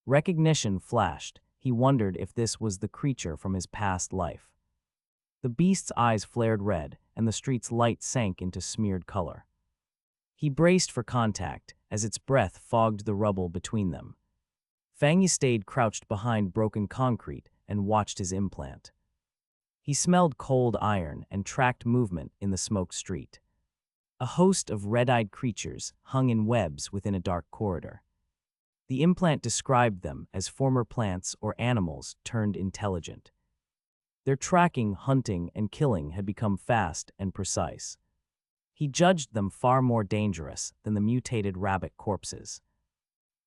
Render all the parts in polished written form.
Recognition flashed. He wondered if this was the creature from his past life. The beast's eyes flared red, and the street's light sank into smeared color. He braced for contact as its breath fogged the rubble between them. Fang Yi stayed crouched behind broken concrete and watched his implant. He smelled cold iron and tracked movement in the smoked street. A host of red-eyed creatures hung in webs within a dark corridor. The implant described them as former plants or animals turned intelligent. Their tracking, hunting, and killing had become fast and precise. He judged them far more dangerous than the mutated rabbit corpses.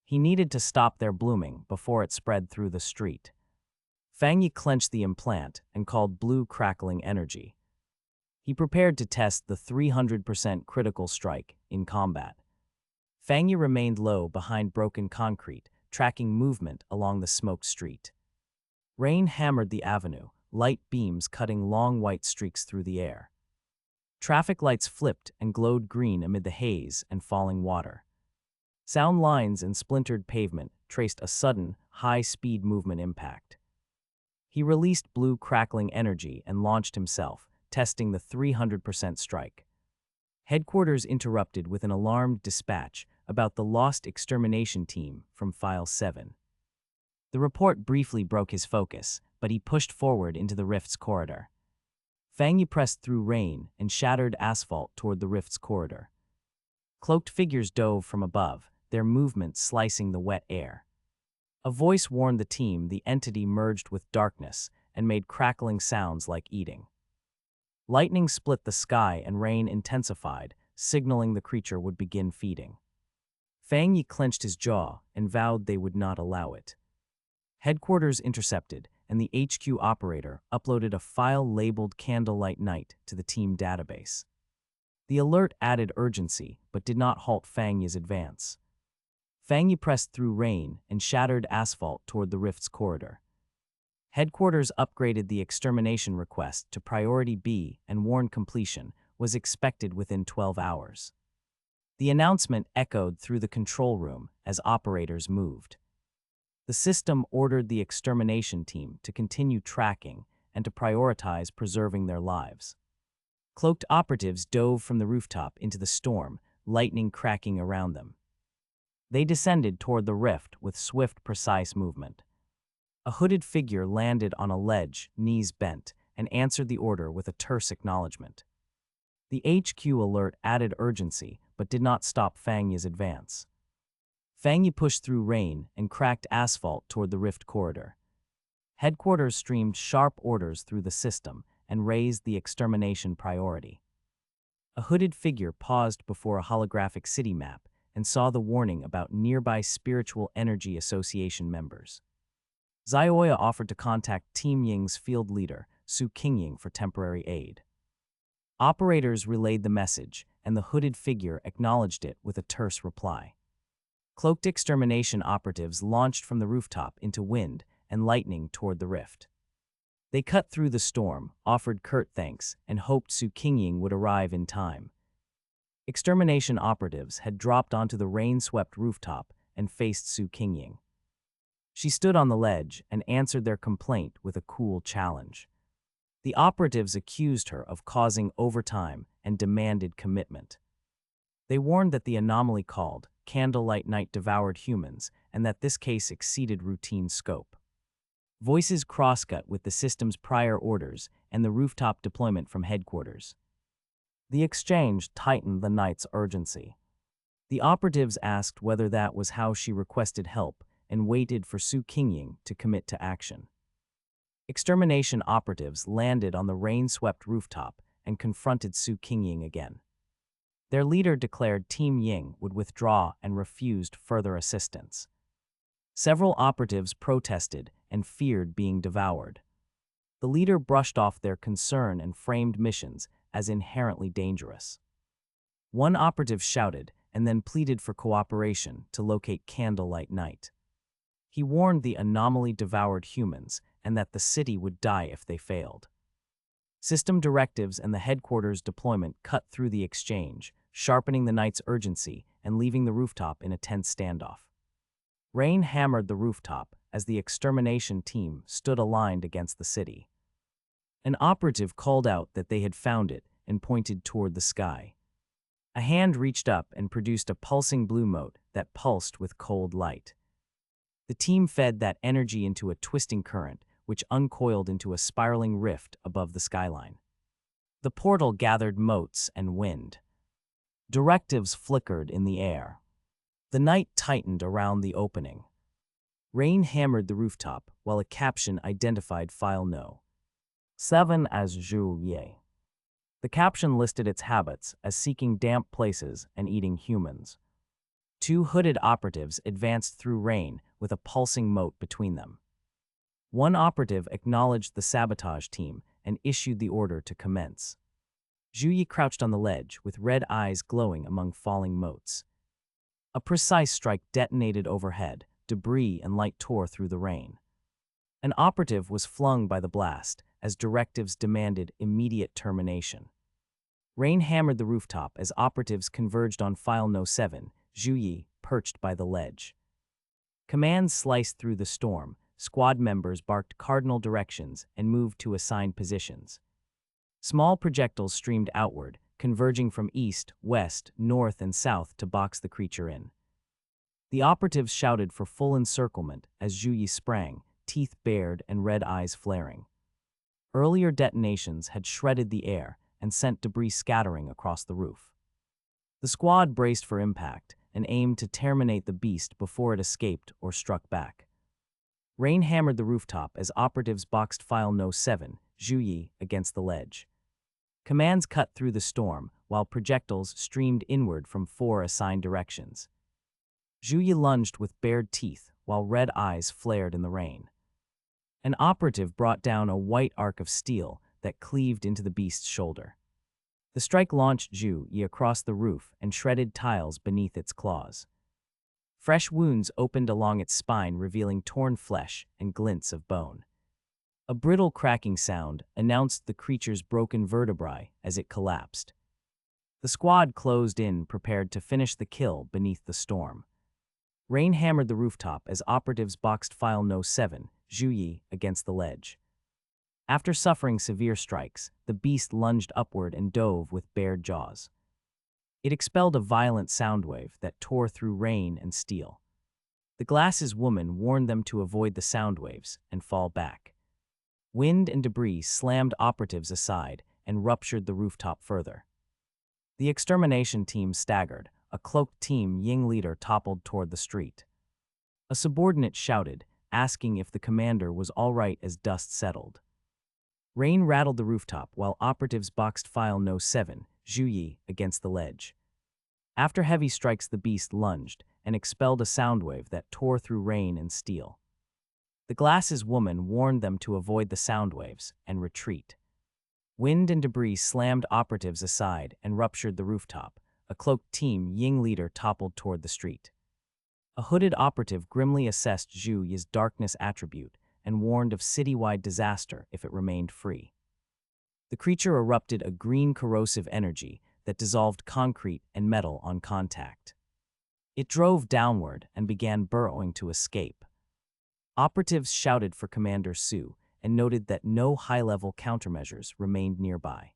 He needed to stop their blooming before it spread through the street. Fang Yi clenched the implant and called blue crackling energy. He prepared to test the 300% critical strike in combat. Fang Yi remained low behind broken concrete, tracking movement along the smoked street. Rain hammered the avenue, light beams cutting long white streaks through the air. Traffic lights flipped and glowed green amid the haze and falling water. Sound lines and splintered pavement traced a sudden, high-speed movement impact. He released blue crackling energy and launched himself, testing the 300% strike. Headquarters interrupted with an alarmed dispatch about the lost extermination team from File 7. The report briefly broke his focus, but he pushed forward into the rift's corridor. Fang Yi pressed through rain and shattered asphalt toward the rift's corridor. Cloaked figures dove from above, their movement slicing the wet air. A voice warned the team the entity merged with darkness and made crackling sounds like eating. Lightning split the sky and rain intensified, signaling the creature would begin feeding. Fang Yi clenched his jaw and vowed they would not allow it. Headquarters intercepted, and the HQ operator uploaded a file labeled Candlelight Night to the team database. The alert added urgency, but did not halt Fang Yi's advance. Fang Yi pressed through rain and shattered asphalt toward the rift's corridor. Headquarters upgraded the extermination request to Priority B and warned completion was expected within 12 hours. The announcement echoed through the control room as operators moved. The system ordered the extermination team to continue tracking and to prioritize preserving their lives. Cloaked operatives dove from the rooftop into the storm, lightning cracking around them. They descended toward the rift with swift, precise movement. A hooded figure landed on a ledge, knees bent, and answered the order with a terse acknowledgement. The HQ alert added urgency, but did not stop Fang Yi's advance. Fang Yi pushed through rain and cracked asphalt toward the rift corridor. Headquarters streamed sharp orders through the system and raised the extermination priority. A hooded figure paused before a holographic city map and saw the warning about nearby Spiritual Energy Association members. Zioya offered to contact Team Ying's field leader, Su Qingying, for temporary aid. Operators relayed the message, and the hooded figure acknowledged it with a terse reply. Cloaked extermination operatives launched from the rooftop into wind and lightning toward the rift. They cut through the storm, offered curt thanks, and hoped Su Qingying would arrive in time. Extermination operatives had dropped onto the rain-swept rooftop and faced Su Qingying. She stood on the ledge and answered their complaint with a cool challenge. The operatives accused her of causing overtime and demanded commitment. They warned that the anomaly called Candlelight Night devoured humans and that this case exceeded routine scope. Voices crosscut with the system's prior orders and the rooftop deployment from headquarters. The exchange tightened the night's urgency. The operatives asked whether that was how she requested help and waited for Su Qingying to commit to action. Extermination operatives landed on the rain-swept rooftop and confronted Su Qingying again. Their leader declared Team Ying would withdraw and refused further assistance. Several operatives protested and feared being devoured. The leader brushed off their concern and framed missions as inherently dangerous. One operative shouted and then pleaded for cooperation to locate Candlelight Night. He warned the anomaly devoured humans and that the city would die if they failed. System directives and the headquarters deployment cut through the exchange, sharpening the night's urgency and leaving the rooftop in a tense standoff. Rain hammered the rooftop as the extermination team stood aligned against the city. An operative called out that they had found it and pointed toward the sky. A hand reached up and produced a pulsing blue mote that pulsed with cold light. The team fed that energy into a twisting current, which uncoiled into a spiraling rift above the skyline. The portal gathered motes and wind. Directives flickered in the air. The night tightened around the opening. Rain hammered the rooftop while a caption identified File No. 7 as Zhu Ye. The caption listed its habits as seeking damp places and eating humans. Two hooded operatives advanced through Rain with a pulsing mote between them. One operative acknowledged the sabotage team and issued the order to commence. Zhu Yi crouched on the ledge with red eyes glowing among falling motes. A precise strike detonated overhead, debris and light tore through the rain. An operative was flung by the blast as directives demanded immediate termination. Rain hammered the rooftop as operatives converged on File No. 7, Zhu Yi perched by the ledge. Commands sliced through the storm, squad members barked cardinal directions and moved to assigned positions. Small projectiles streamed outward, converging from east, west, north, and south to box the creature in. The operatives shouted for full encirclement as Zhu Yi sprang, teeth bared and red eyes flaring. Earlier detonations had shredded the air and sent debris scattering across the roof. The squad braced for impact and aimed to terminate the beast before it escaped or struck back. Rain hammered the rooftop as operatives boxed File No. 7, Zhu Yi, against the ledge. Commands cut through the storm, while projectiles streamed inward from 4 assigned directions. Zhu Yi lunged with bared teeth, while red eyes flared in the rain. An operative brought down a white arc of steel that cleaved into the beast's shoulder. The strike launched Zhu Yi across the roof and shredded tiles beneath its claws. Fresh wounds opened along its spine, revealing torn flesh and glints of bone. A brittle cracking sound announced the creature's broken vertebrae as it collapsed. The squad closed in, prepared to finish the kill beneath the storm. Rain hammered the rooftop as operatives boxed File No. 7, Zhu Yi, against the ledge. After suffering severe strikes, the beast lunged upward and dove with bared jaws. It expelled a violent sound wave that tore through rain and steel. The glasses woman warned them to avoid the sound waves and fall back. Wind and debris slammed operatives aside and ruptured the rooftop further. The extermination team staggered. A cloaked team Ying leader toppled toward the street. A subordinate shouted, asking if the commander was all right as dust settled. Rain rattled the rooftop while operatives boxed File No. 7, Zhu Yi, against the ledge. After heavy strikes, the beast lunged and expelled a sound wave that tore through rain and steel. The glasses woman warned them to avoid the sound waves and retreat. Wind and debris slammed operatives aside and ruptured the rooftop. A cloaked team Ying leader toppled toward the street. A hooded operative grimly assessed Zhu Yi's darkness attribute and warned of citywide disaster if it remained free. The creature erupted a green corrosive energy that dissolved concrete and metal on contact. It drove downward and began burrowing to escape. Operatives shouted for Commander Su and noted that no high-level countermeasures remained nearby.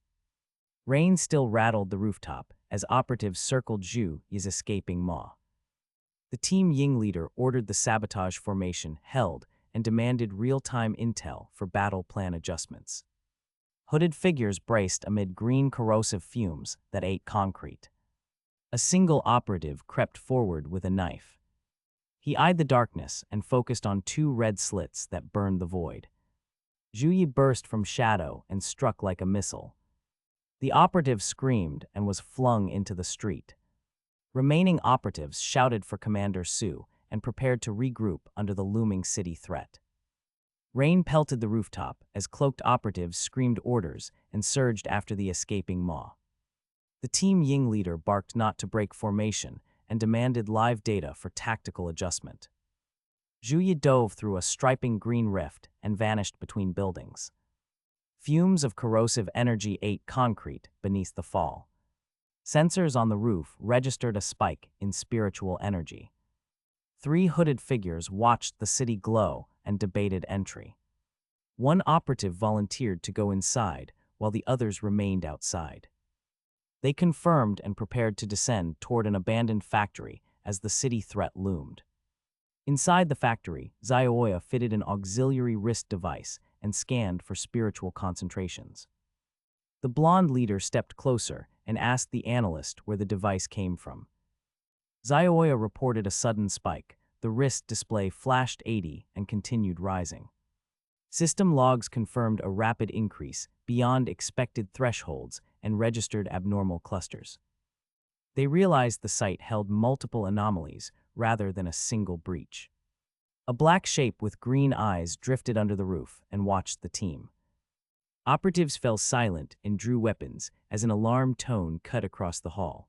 Rain still rattled the rooftop as operatives circled Zhu Yi's escaping maw. The Team Ying leader ordered the sabotage formation held and demanded real-time intel for battle plan adjustments. Hooded figures braced amid green corrosive fumes that ate concrete. A single operative crept forward with a knife. He eyed the darkness and focused on 2 red slits that burned the void. Zhu Yi burst from shadow and struck like a missile. The operative screamed and was flung into the street. Remaining operatives shouted for Commander Su and prepared to regroup under the looming city threat. Rain pelted the rooftop as cloaked operatives screamed orders and surged after the escaping maw. The Team Ying leader barked not to break formation and demanded live data for tactical adjustment. Zhu Yi dove through a striping green rift and vanished between buildings. Fumes of corrosive energy ate concrete beneath the fall. Sensors on the roof registered a spike in spiritual energy. Three hooded figures watched the city glow and debated entry. One operative volunteered to go inside, while the others remained outside. They confirmed and prepared to descend toward an abandoned factory as the city threat loomed. Inside the factory, Zioya fitted an auxiliary wrist device and scanned for spiritual concentrations. The blonde leader stepped closer and asked the analyst where the device came from. Zioya reported a sudden spike. The wrist display flashed 80 and continued rising. System logs confirmed a rapid increase beyond expected thresholds and registered abnormal clusters. They realized the site held multiple anomalies rather than a single breach. A black shape with green eyes drifted under the roof and watched the team. Operatives fell silent and drew weapons as an alarm tone cut across the hall.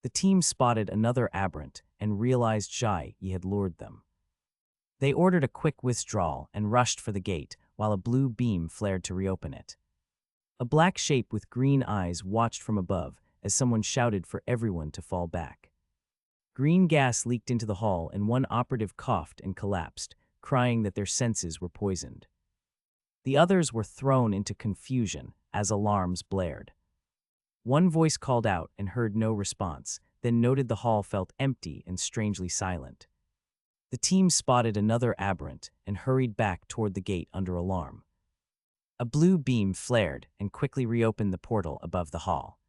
The team spotted another aberrant and realized Jai had lured them. They ordered a quick withdrawal and rushed for the gate while a blue beam flared to reopen it. A black shape with green eyes watched from above as someone shouted for everyone to fall back. Green gas leaked into the hall and one operative coughed and collapsed, crying that their senses were poisoned. The others were thrown into confusion as alarms blared. One voice called out and heard no response, then noted the hall felt empty and strangely silent. The team spotted another aberrant and hurried back toward the gate under alarm. A blue beam flared and quickly reopened the portal above the hall.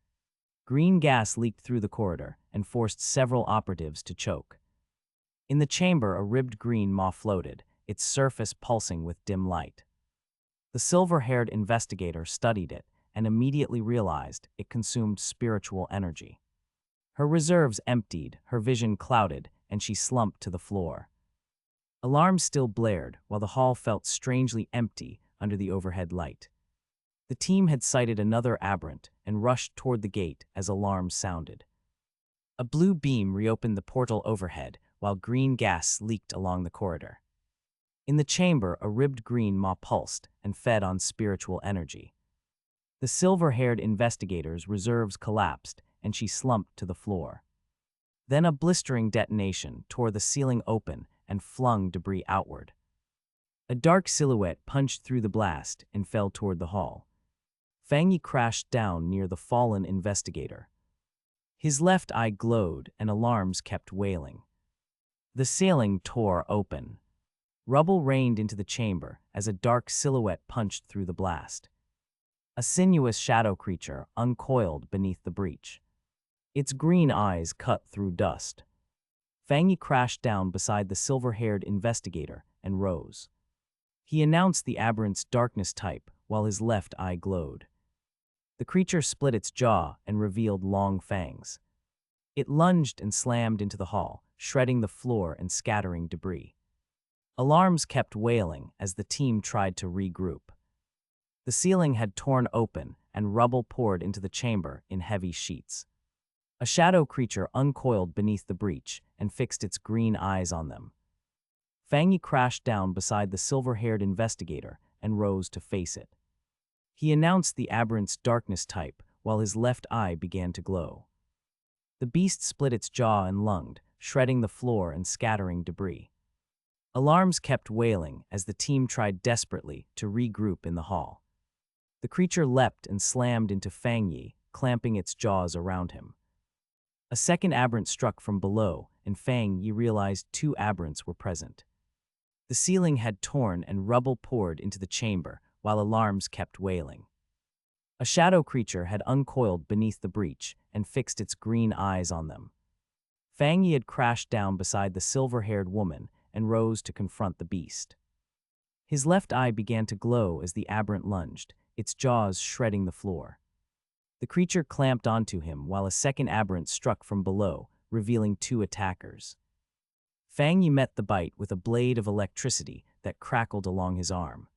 Green gas leaked through the corridor and forced several operatives to choke. In the chamber, a ribbed green maw floated, its surface pulsing with dim light. The silver-haired investigator studied it and immediately realized it consumed spiritual energy. Her reserves emptied, her vision clouded, and she slumped to the floor. Alarms still blared while the hall felt strangely empty under the overhead light. The team had sighted another aberrant and rushed toward the gate as alarms sounded. A blue beam reopened the portal overhead while green gas leaked along the corridor. In the chamber, a ribbed green maw pulsed and fed on spiritual energy. The silver-haired investigator's reserves collapsed and she slumped to the floor. Then a blistering detonation tore the ceiling open and flung debris outward. A dark silhouette punched through the blast and fell toward the hall. Fang Yi crashed down near the fallen investigator. His left eye glowed and alarms kept wailing. The ceiling tore open. Rubble rained into the chamber as a dark silhouette punched through the blast. A sinuous shadow creature uncoiled beneath the breach. Its green eyes cut through dust. Fang Yi crashed down beside the silver-haired investigator and rose. He announced the aberrant's darkness type while his left eye glowed. The creature split its jaw and revealed long fangs. It lunged and slammed into the hall, shredding the floor and scattering debris. Alarms kept wailing as the team tried to regroup. The ceiling had torn open and rubble poured into the chamber in heavy sheets. A shadow creature uncoiled beneath the breach and fixed its green eyes on them. Fang Yi crashed down beside the silver-haired investigator and rose to face it. He announced the aberrant's darkness type while his left eye began to glow. The beast split its jaw and lunged, shredding the floor and scattering debris. Alarms kept wailing as the team tried desperately to regroup in the hall. The creature leapt and slammed into Fang Yi, clamping its jaws around him. A second aberrant struck from below, and Fang Yi realized two aberrants were present. The ceiling had torn and rubble poured into the chamber, while alarms kept wailing. A shadow creature had uncoiled beneath the breach and fixed its green eyes on them. Fang Yi had crashed down beside the silver-haired woman and rose to confront the beast. His left eye began to glow as the aberrant lunged, its jaws shredding the floor. The creature clamped onto him while a second aberrant struck from below, revealing two attackers. Fang Yi met the bite with a blade of electricity that crackled along his arm.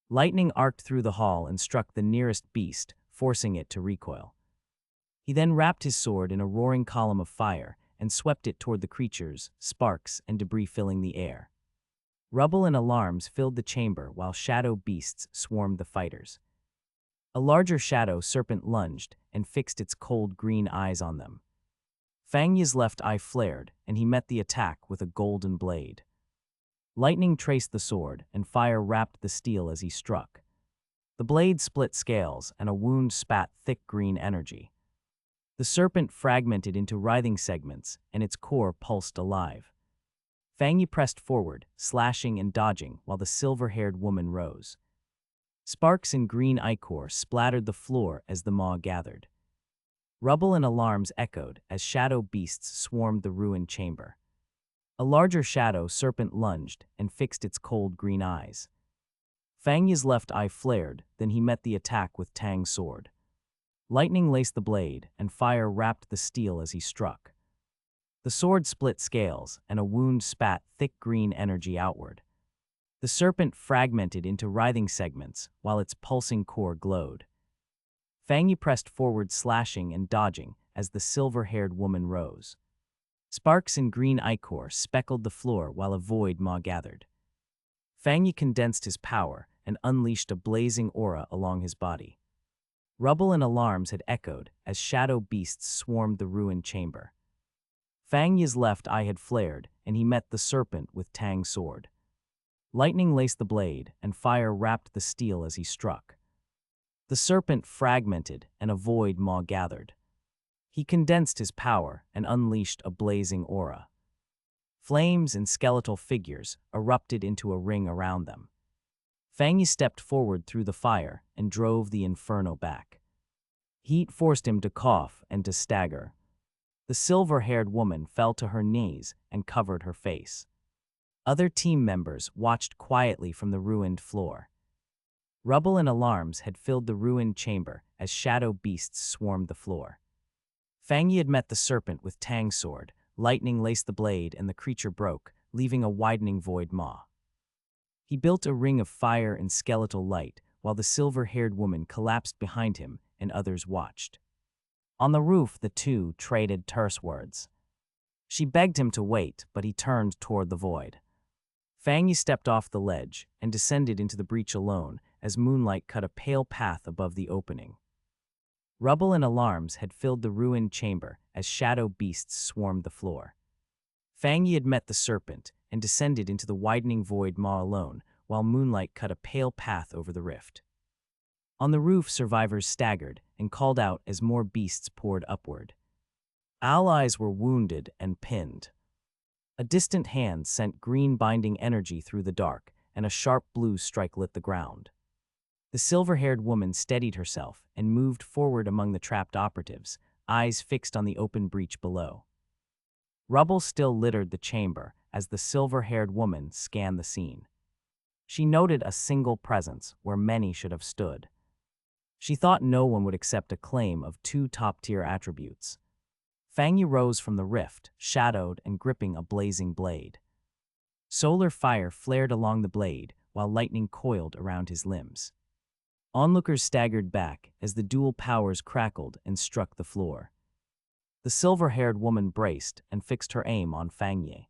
Lightning arced through the hall and struck the nearest beast, forcing it to recoil. He then wrapped his sword in a roaring column of fire and swept it toward the creatures, sparks and debris filling the air. Rubble and alarms filled the chamber while shadow beasts swarmed the fighters. A larger shadow serpent lunged and fixed its cold green eyes on them. Fang Yi's left eye flared, and he met the attack with a golden blade. Lightning traced the sword, and fire wrapped the steel as he struck. The blade split scales, and a wound spat thick green energy. The serpent fragmented into writhing segments, and its core pulsed alive. Fang Yi pressed forward, slashing and dodging, while the silver-haired woman rose. Sparks and green ichor splattered the floor as the maw gathered. Rubble and alarms echoed as shadow beasts swarmed the ruined chamber. A larger shadow serpent lunged and fixed its cold green eyes. Fang Yi's left eye flared, then he met the attack with Tang's sword. Lightning laced the blade, and fire wrapped the steel as he struck. The sword split scales, and a wound spat thick green energy outward. The serpent fragmented into writhing segments, while its pulsing core glowed. Fang Yi pressed forward, slashing and dodging as the silver-haired woman rose. Sparks and green ichor speckled the floor while a void maw gathered. Fang Yi condensed his power and unleashed a blazing aura along his body. Rubble and alarms had echoed as shadow beasts swarmed the ruined chamber. Fang Yi's left eye had flared, and he met the serpent with Tang's sword. Lightning laced the blade, and fire wrapped the steel as he struck. The serpent fragmented, and a void maw gathered. He condensed his power and unleashed a blazing aura. Flames and skeletal figures erupted into a ring around them. Fang Yi stepped forward through the fire and drove the inferno back. Heat forced him to cough and to stagger. The silver-haired woman fell to her knees and covered her face. Other team members watched quietly from the ruined floor. Rubble and alarms had filled the ruined chamber as shadow beasts swarmed the floor. Fang Yi had met the serpent with Tang's sword. Lightning laced the blade, and the creature broke, leaving a widening void maw. He built a ring of fire and skeletal light, while the silver-haired woman collapsed behind him and others watched. On the roof, the two traded terse words. She begged him to wait, but he turned toward the void. Fang Yi stepped off the ledge and descended into the breach alone as moonlight cut a pale path above the opening. Rubble and alarms had filled the ruined chamber as shadow beasts swarmed the floor. Fang Yi had met the serpent and descended into the widening void maw alone, while moonlight cut a pale path over the rift. On the roof, survivors staggered and called out as more beasts poured upward. Allies were wounded and pinned. A distant hand sent green binding energy through the dark, and a sharp blue strike lit the ground. The silver-haired woman steadied herself and moved forward among the trapped operatives, eyes fixed on the open breach below. Rubble still littered the chamber as the silver-haired woman scanned the scene. She noted a single presence where many should have stood. She thought no one would accept a claim of two top-tier attributes. Fang Yi rose from the rift, shadowed and gripping a blazing blade. Solar fire flared along the blade, while lightning coiled around his limbs. Onlookers staggered back as the dual powers crackled and struck the floor. The silver-haired woman braced and fixed her aim on Fang Yi.